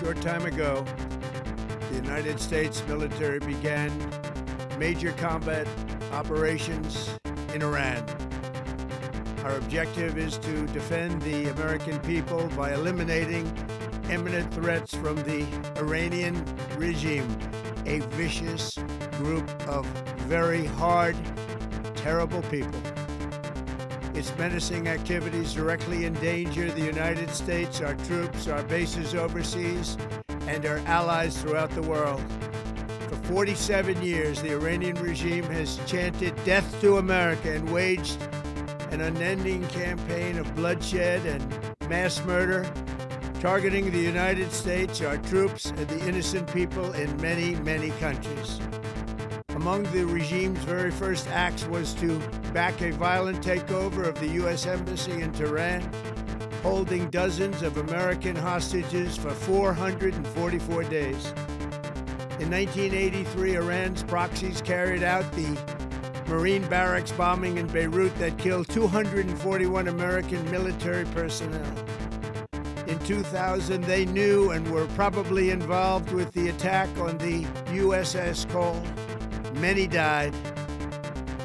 short time ago, the United States military began major combat operations in Iran. Our objective is to defend the American people by eliminating imminent threats from the Iranian regime, a vicious group of very hard, terrible people. Its menacing activities directly endanger the United States, our troops, our bases overseas, and our allies throughout the world. For 47 years, the Iranian regime has chanted death to America and waged an unending campaign of bloodshed and mass murder, targeting the United States, our troops, and the innocent people in many, many countries. Among the regime's very first acts was to back a violent takeover of the U.S. Embassy in Tehran, holding dozens of American hostages for 444 days. In 1983, Iran's proxies carried out the Marine barracks bombing in Beirut that killed 241 American military personnel. In 2000, they knew and were probably involved with the attack on the USS Cole. Many died.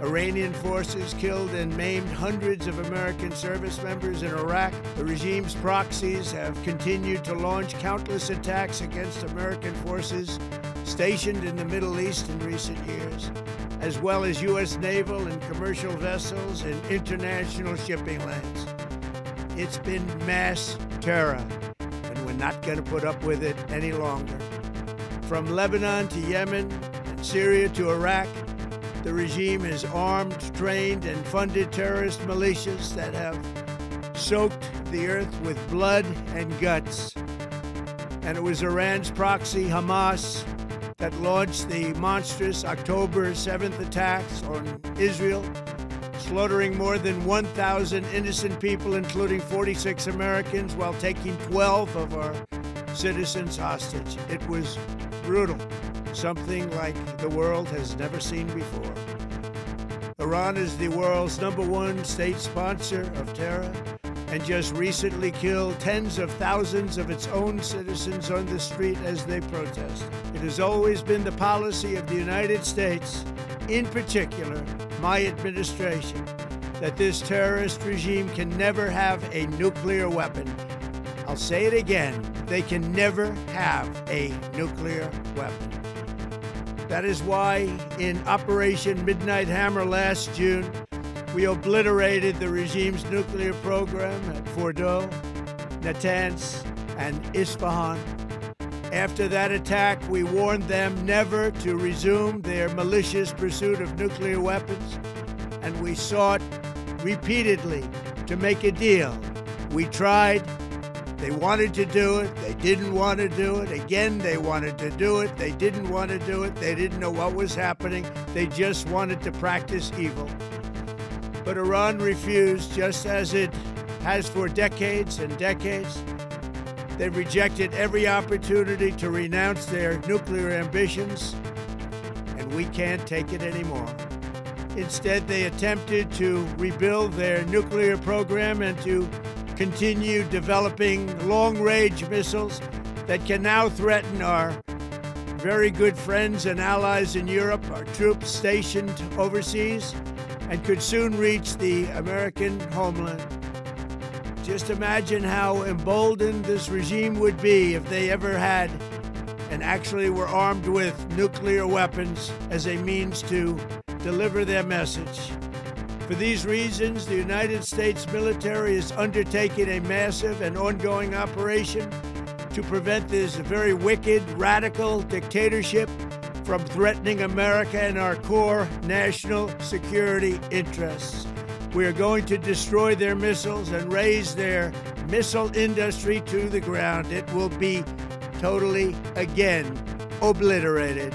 Iranian forces killed and maimed hundreds of American service members in Iraq. The regime's proxies have continued to launch countless attacks against American forces stationed in the Middle East in recent years, as well as U.S. naval and commercial vessels in international shipping lanes. It's been mass terror, and we're not going to put up with it any longer. From Lebanon to Yemen and Syria to Iraq, the regime has armed, trained, and funded terrorist militias that have soaked the earth with blood and guts. And it was Iran's proxy, Hamas, that launched the monstrous October 7th attacks on Israel, slaughtering more than 1,000 innocent people, including 46 Americans, while taking 12 of our citizens hostage. It was brutal, something like the world has never seen before. Iran is the world's #1 state sponsor of terror and just recently killed tens of thousands of its own citizens on the street as they protest. It has always been the policy of the United States, in particular my administration, that this terrorist regime can never have a nuclear weapon. I'll say it again, they can never have a nuclear weapon. That is why in Operation Midnight Hammer last June, we obliterated the regime's nuclear program at Fordow, Natanz, and Isfahan. After that attack, we warned them never to resume their malicious pursuit of nuclear weapons, and we sought repeatedly to make a deal. We tried. They wanted to do it. They didn't want to do it. Again, they wanted to do it. They didn't want to do it. They didn't know what was happening. They just wanted to practice evil. But Iran refused, just as it has for decades and decades. They've rejected every opportunity to renounce their nuclear ambitions, and we can't take it anymore. Instead, they attempted to rebuild their nuclear program and to continue developing long-range missiles that can now threaten our very good friends and allies in Europe, our troops stationed overseas, and could soon reach the American homeland. Just imagine how emboldened this regime would be if they ever had and actually were armed with nuclear weapons as a means to deliver their message. For these reasons, the United States military is undertaking a massive and ongoing operation to prevent this very wicked, radical dictatorship from threatening America and our core national security interests. We are going to destroy their missiles and raise their missile industry to the ground. It will be totally, again, obliterated.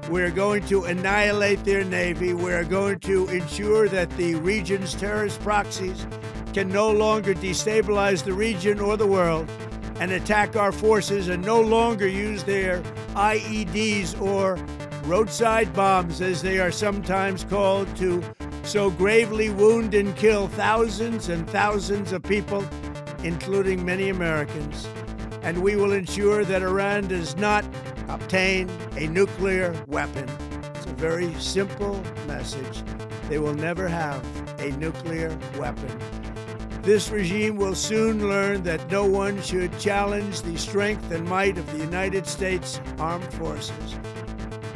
We're going to annihilate their navy. We're going to ensure that the region's terrorist proxies can no longer destabilize the region or the world and attack our forces, and no longer use their IEDs or roadside bombs, as they are sometimes called, to so gravely wound and kill thousands and thousands of people, including many Americans. and we will ensure that Iran does not obtain a nuclear weapon. It's a very simple message. They will never have a nuclear weapon. This regime will soon learn that no one should challenge the strength and might of the United States Armed Forces.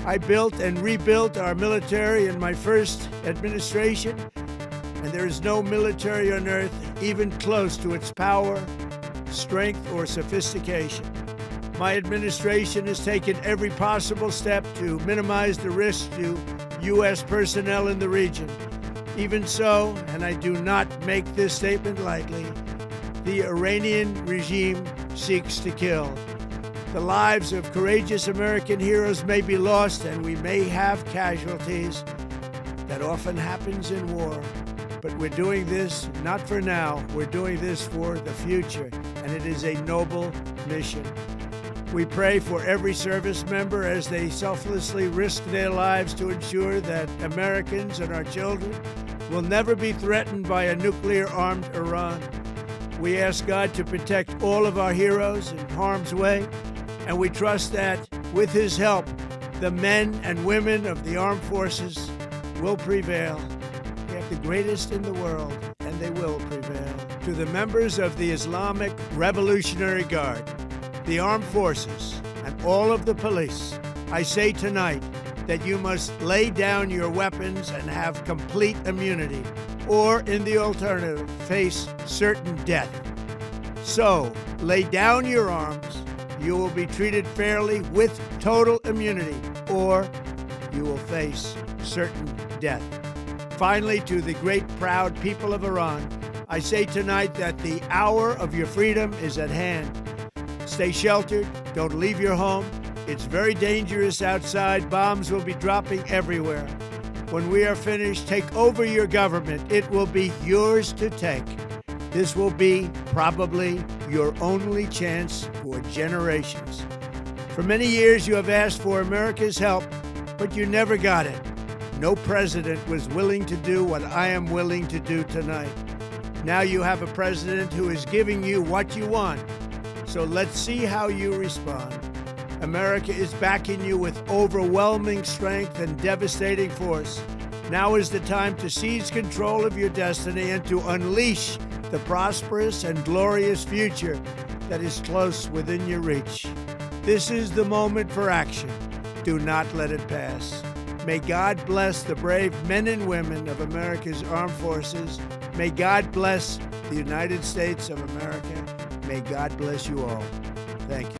I built and rebuilt our military in my first administration, and there is no military on earth even close to its power, strength, or sophistication. My administration has taken every possible step to minimize the risk to U.S. personnel in the region. Even so, and I do not make this statement lightly, the Iranian regime seeks to kill. The lives of courageous American heroes may be lost, and we may have casualties. That often happens in war. But we're doing this not for now, we're doing this for the future, and it is a noble mission. We pray for every service member as they selflessly risk their lives to ensure that Americans and our children will never be threatened by a nuclear-armed Iran. We ask God to protect all of our heroes in harm's way, and we trust that, with His help, the men and women of the armed forces will prevail. We have the greatest in the world, and they will prevail. To the members of the Islamic Revolutionary Guard, the armed forces, and all of the police, I say tonight that you must lay down your weapons and have complete immunity, or, in the alternative, face certain death. So, lay down your arms, you will be treated fairly with total immunity, or you will face certain death. Finally, to the great proud people of Iran, I say tonight that the hour of your freedom is at hand. Stay sheltered, don't leave your home. It's very dangerous outside. Bombs will be dropping everywhere. When we are finished, take over your government. It will be yours to take. This will be probably your only chance for generations. For many years, you have asked for America's help, but you never got it. No president was willing to do what I am willing to do tonight. Now you have a president who is giving you what you want. So let's see how you respond. America is backing you with overwhelming strength and devastating force. Now is the time to seize control of your destiny and to unleash the prosperous and glorious future that is close within your reach. This is the moment for action. Do not let it pass. May God bless the brave men and women of America's armed forces. May God bless the United States of America. May God bless you all. Thank you.